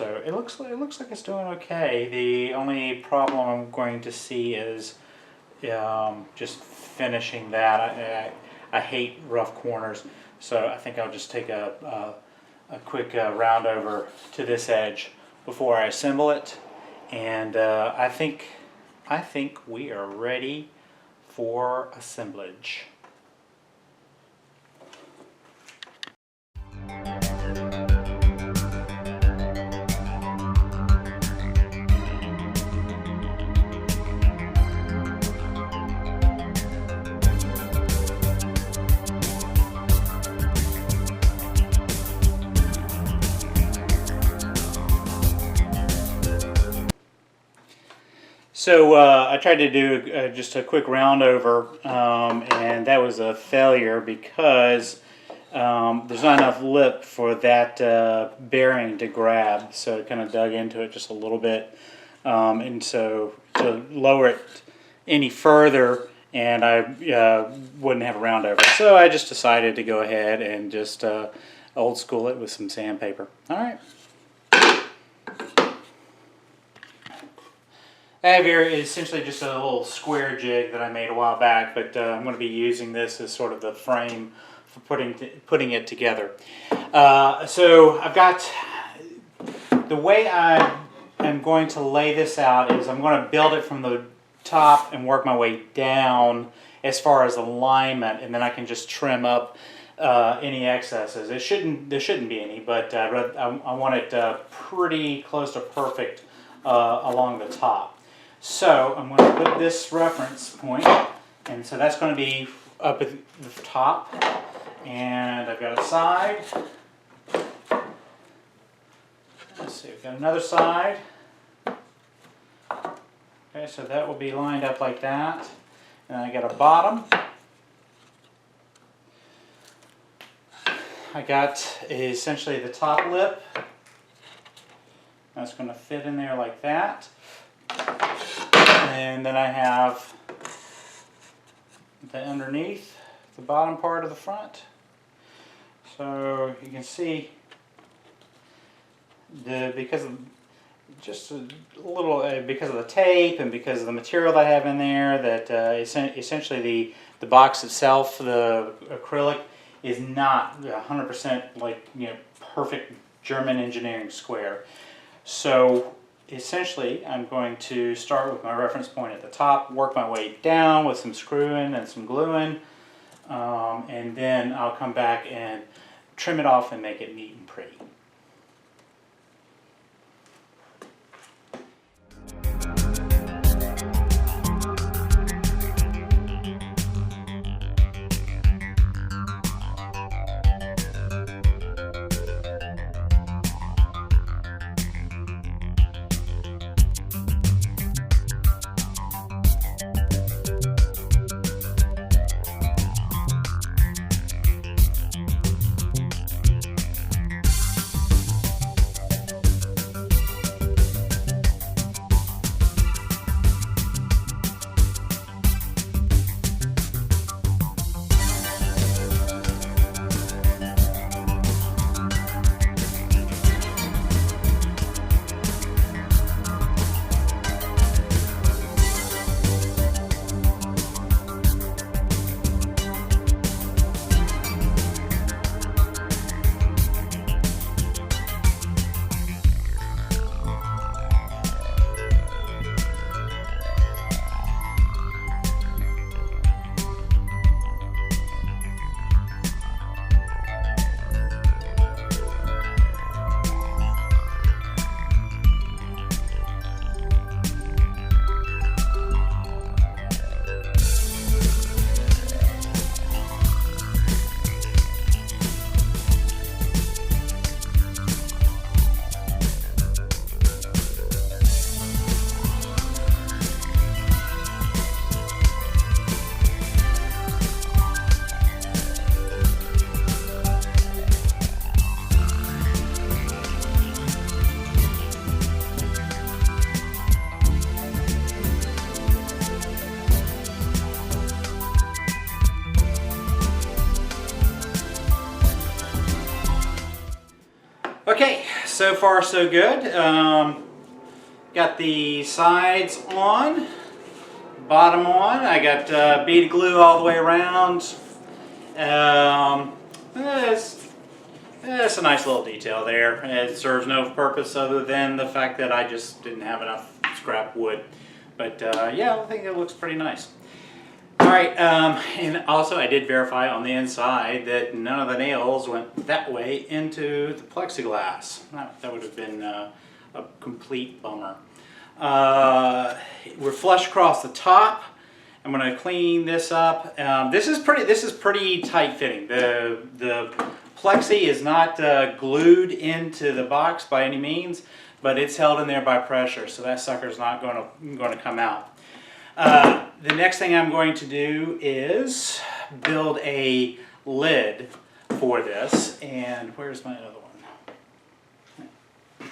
So it looks like it's doing okay. The only problem I'm going to see is just finishing that. I hate rough corners, so I think I'll just take a quick round over to this edge before I assemble it, and I think we are ready for assemblage. So I tried to do just a quick round over, and that was a failure because there's not enough lip for that bearing to grab, so it kind of dug into it just a little bit, and so to lower it any further, and I wouldn't have a round over. So I just decided to go ahead and just old school it with some sandpaper. All right. I have here is essentially just a little square jig that I made a while back, but I'm going to be using this as sort of the frame for putting it together. So I've got, the way I am going to lay this out is I'm going to build it from the top and work my way down as far as alignment, and then I can just trim up any excesses. There shouldn't be any, but I want it pretty close to perfect along the top. So I'm going to put this reference point, and so that's going to be up at the top, and I've got a side. Let's see, we've got another side. Okay, so that will be lined up like that, and I got a bottom. I got essentially the top lip. That's going to fit in there like that. And then I have the underneath, the bottom part of the front. So you can see because of just a little because of the tape and because of the material that I have in there, that essentially the box itself, the acrylic, is not 100% like perfect German engineering square. So essentially, I'm going to start with my reference point at the top, work my way down with some screwing and some gluing, and then I'll come back and trim it off and make it neat and pretty. so far so good. Got the sides on, bottom on. I got beaded glue all the way around. It's a nice little detail there. It serves no purpose other than the fact that I just didn't have enough scrap wood. But yeah, I think it looks pretty nice. Alright, and also I did verify on the inside that none of the nails went that way into the plexiglass. That would have been a complete bummer. We're flush across the top. I'm going to clean this up. This is pretty tight fitting. The plexi is not glued into the box by any means, but it's held in there by pressure, so that sucker's not going to come out. The next thing I'm going to do is build a lid for this, and where's my other one?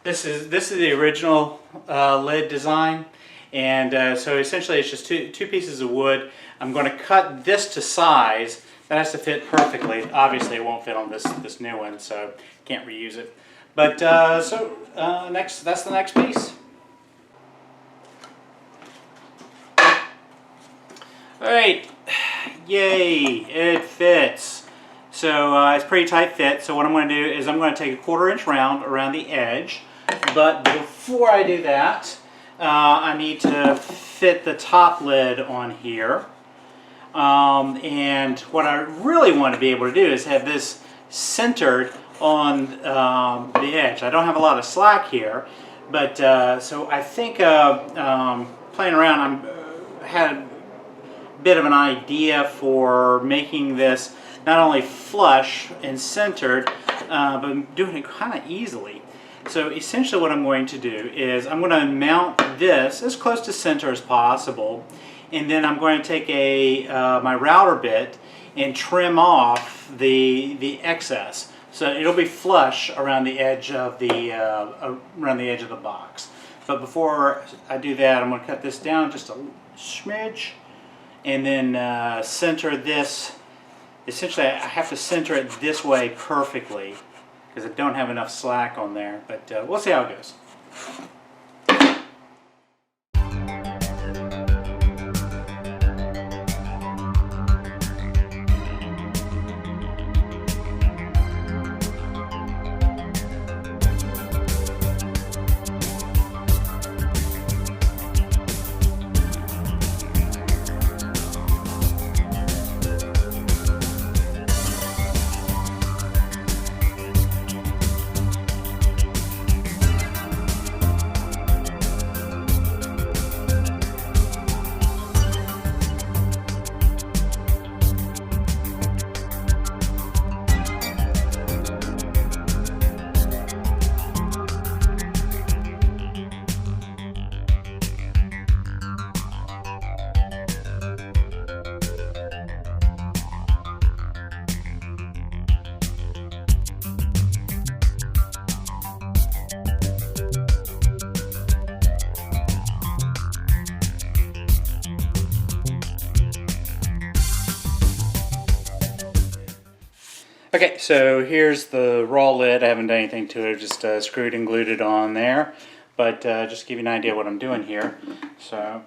This is the original lid design, and so essentially it's just two pieces of wood. I'm going to cut this to size. That has to fit perfectly. Obviously it won't fit on this new one, so can't reuse it. But that's the next piece. Alright, yay, it fits. So it's pretty tight fit, so what I'm going to do is I'm going to take a 1/4 inch round around the edge, but before I do that, I need to fit the top lid on here. And what I really want to be able to do is have this centered on the edge. I don't have a lot of slack here, but so I think playing around, I had a bit of an idea for making this not only flush and centered, but doing it kind of easily. So essentially what I'm going to do is I'm going to mount this as close to center as possible, and then I'm going to take my router bit and trim off the excess, so it'll be flush around the edge of the box. But before I do that, I'm going to cut this down just a smidge, and then center this. Essentially, I have to center it this way perfectly because I don't have enough slack on there. But we'll see how it goes. Okay, so here's the raw lid. I haven't done anything to it, just screwed and glued it on there. But just to give you an idea of what I'm doing here. So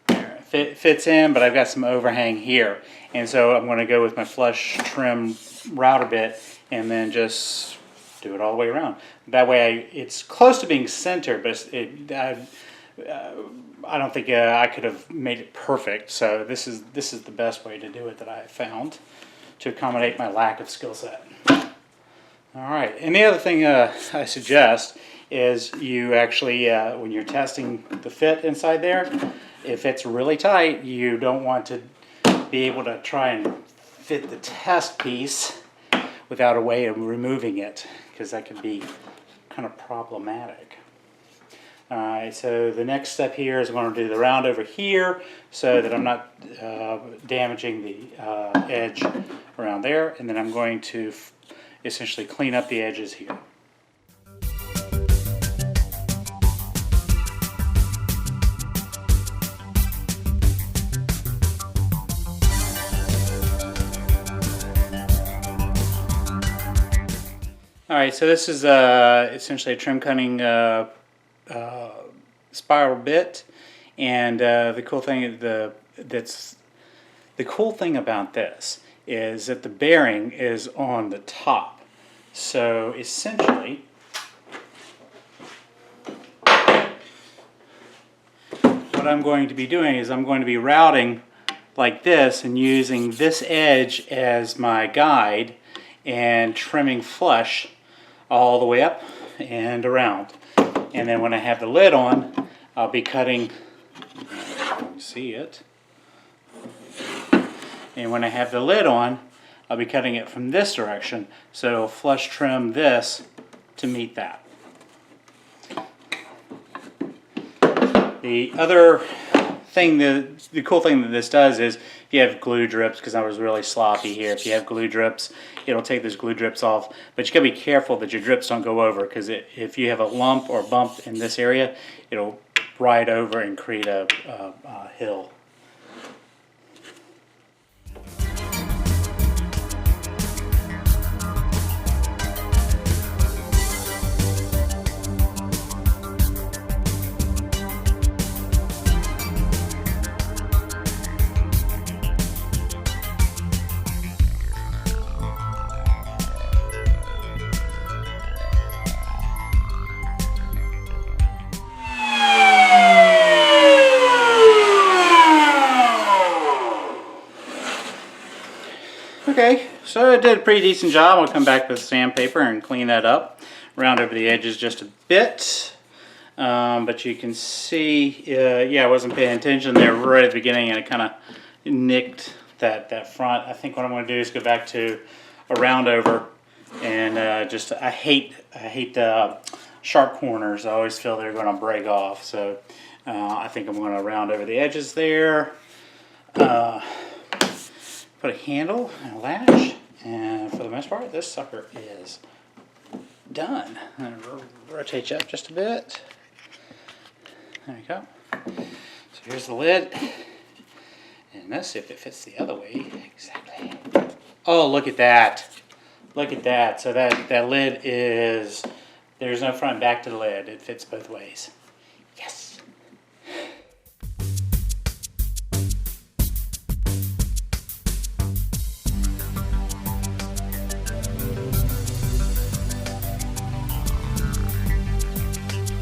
there, it fits in, but I've got some overhang here. And so I'm going to go with my flush trim router bit and then just do it all the way around. That way it's close to being centered, but I don't think I could have made it perfect, so this is the best way to do it that I have found to accommodate my lack of skill set. Alright, and the other thing I suggest is you actually, when you're testing the fit inside there, if it's really tight, you don't want to be able to try and fit the test piece without a way of removing it, because that can be kind of problematic. Alright, so the next step here is I'm going to do the round over here so that I'm not damaging the edge around there, and then I'm going to essentially clean up the edges here. All right, so this is essentially a trim cutting spiral bit, and the cool thing about this is that the bearing is on the top. So essentially, what I'm going to be doing is I'm going to be routing like this and using this edge as my guide and trimming flush all the way up and around. And then when I have the lid on, I'll be cutting, see it, and when I have the lid on, I'll be cutting it from this direction, so it'll flush trim this to meet that. The other thing, the cool thing that this does is, if you have glue drips, because I was really sloppy here, if you have glue drips, it'll take those glue drips off. But you gotta be careful that your drips don't go over, because if you have a lump or bump in this area, it'll ride over and create a hill. Okay, so I did a pretty decent job. I'll come back with sandpaper and clean that up, round over the edges just a bit. But you can see, yeah, I wasn't paying attention there right at the beginning, and it kind of nicked that front. I think what I'm going to do is go back to a round over, and I hate sharp corners. I always feel they're going to break off. So I think I'm going to round over the edges there. Put a handle and a latch, and for the most part, this sucker is done. I'm going to rotate you up just a bit. There you go. So here's the lid, and let's see if it fits the other way exactly. Oh, look at that! Look at that. So that lid is, there's no front and back to the lid. It fits both ways.